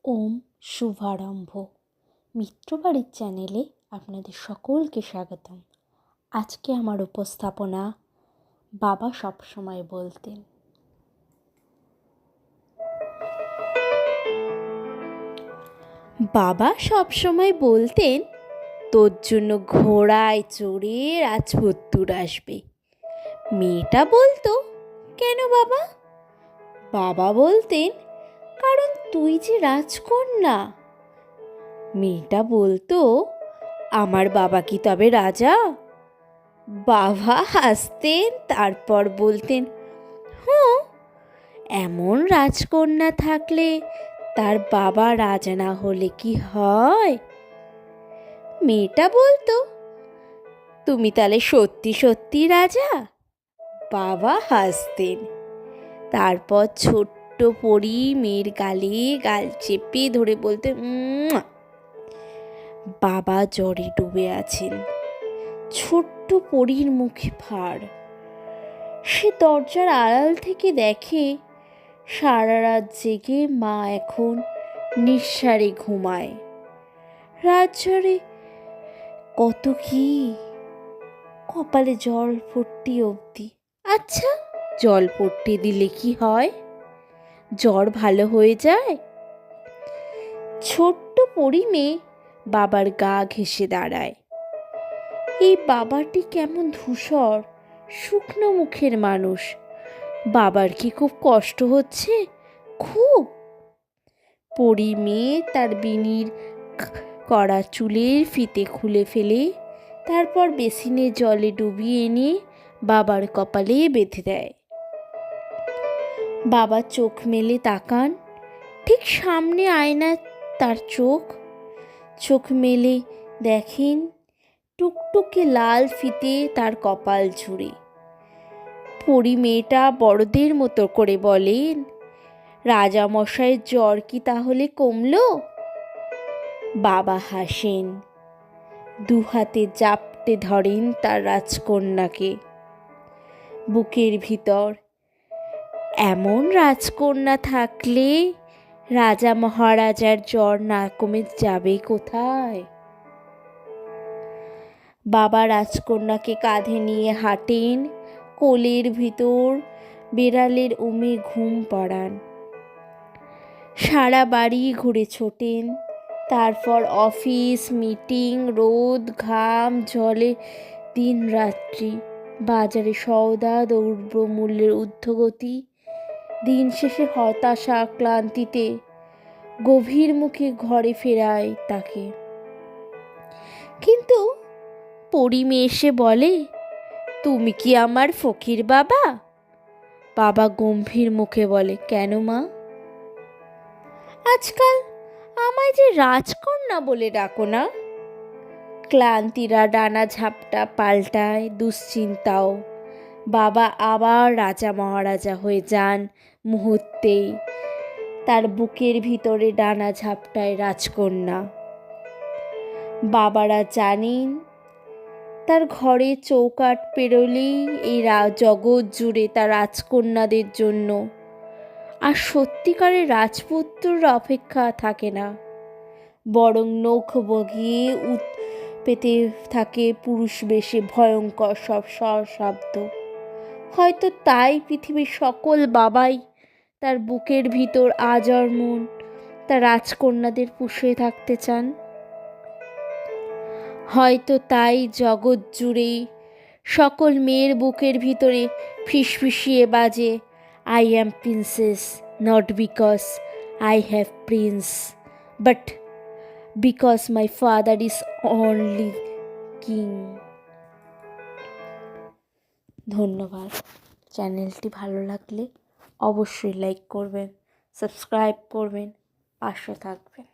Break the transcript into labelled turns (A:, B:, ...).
A: ওম শুভারম্ভ মিত্রবাড়ির চ্যানেলে আপনাদের সকলকে স্বাগতম। আজকে আমার উপস্থাপনা বাবা সবসময় বলতেন। বাবা সবসময় বলতেন, তোর জন্য ঘোড়ায় চড়ে রাজপুত্তুর আসবে। মেয়েটা বলতো, কেন বাবা? বাবা বলতেন, কারণ তুই যে রাজকন্যা। মেয়েটা বলতো, আমার বাবা কি তবে রাজা? বাবা হাসতেন, তারপর বলতেন, হুঁ, এমন রাজকন্যা থাকলে তার বাবা রাজা না হলে কি হয়? মেয়েটা বলতো, তুমি তাহলে সত্যি সত্যি রাজা? বাবা হাসতেন, তারপর ছোট্ট পরী মেয়ের গালে গাল চেপে ধরে বলতেন, বাবা জ্বরে ডুবে আছেন। ছোট্ট পরীর মুখে ভার। সে দরজার আড়াল থেকে দেখে সারা রাত জেগে মা এখন নিঃসারে ঘুমায়। রাতঝরে কত কি, কপালে জল পট্টি অবধি। আচ্ছা, জল পট্টি দিলে কি হয়? জ্বর ভালো হয়ে যায়? ছোট্ট পরী মেয়ে বাবার গা ঘেঁষে দাঁড়ায়। এই বাবাটি কেমন ধূসর, শুকনো মুখের মানুষ। বাবার কি খুব কষ্ট হচ্ছে? খুব। পরী মেয়ে তার বিনির কড়া চুলের ফিতে খুলে ফেলে, তারপর বেসিনে জলে ডুবিয়ে এনে বাবার কপালে বেঁধে দেয়। বাবা চোখ মেলে তাকান, ঠিক সামনে আয়না তার চোখ মেলে দেখেন টুকটুকে লাল ফিতে তার কপাল জুড়ে। পরী মেয়েটা বড়দের মতো করে বলেন, রাজামশাইয়ের জ্বর কি তাহলে কমলো? বাবা হাসেন, দু হাতে জাপটে ধরেন তার রাজকন্যাকে। বুকের ভিতর এমন রাজকন্যা থাকলে রাজা মহারাজার জ্বর না কমে যাবে কোথায়? বাবা রাজকন্যাকে কাঁধে নিয়ে হাঁটেন, কোলের ভিতর বেড়ালের ঘুম পড়ান। সারা বাড়ি ঘুরে ছোটেন, তারপর অফিস, মিটিং, রোদ, ঘাম, জলে দিন রাত্রি, বাজারে সওদা, দ্রব্যমূল্যের ঊর্ধ্বগতি, দিন শেষে হতাশা ক্লান্তিতে গভীর মুখে ঘরে ফেরায় তাকে। কিন্তু পরী মেয়ে এসে বলে, তুমি কি আমার ফকির বাবা? বাবা গম্ভীর মুখে বলে, কেন মা? আজকাল আমায় যে রাজকন্যা বলে ডাকো না। ক্লান্তিরা ডানা ঝাপটা পাল্টায়, দুশ্চিন্তাও। বাবা আবার রাজা মহারাজা হয়ে যান মুহূর্তেই। তার বুকের ভিতরে ডানা ঝাপটায় রাজকন্যা। বাবারা জানেন, তার ঘরে চৌকাঠ পেরোলেই এই জগৎ জুড়ে তার রাজকন্যাদের জন্য। আর সত্যিকারের রাজপুত্ররা অপেক্ষা থাকে না, বরং নখ বগিয়ে পেতে থাকে পুরুষ বেশে ভয়ঙ্কর সব শব্দ। হয়তো তাই পৃথিবীর সকল বাবাই তার বুকের ভিতর আজন্মন তার রাজকন্যাদের পুষে থাকতে চান। হয়তো তাই জগৎ জুড়ে সকল মেয়ের বুকের ভিতরে ফিসফিসিয়ে বাজে, I am princess, not because I have Prince, but because my father is only king. ধন্যবাদ। চ্যানেলটি ভালো লাগলে অবশ্যই লাইক করবেন, সাবস্ক্রাইব করবেন, পাশে থাকবেন।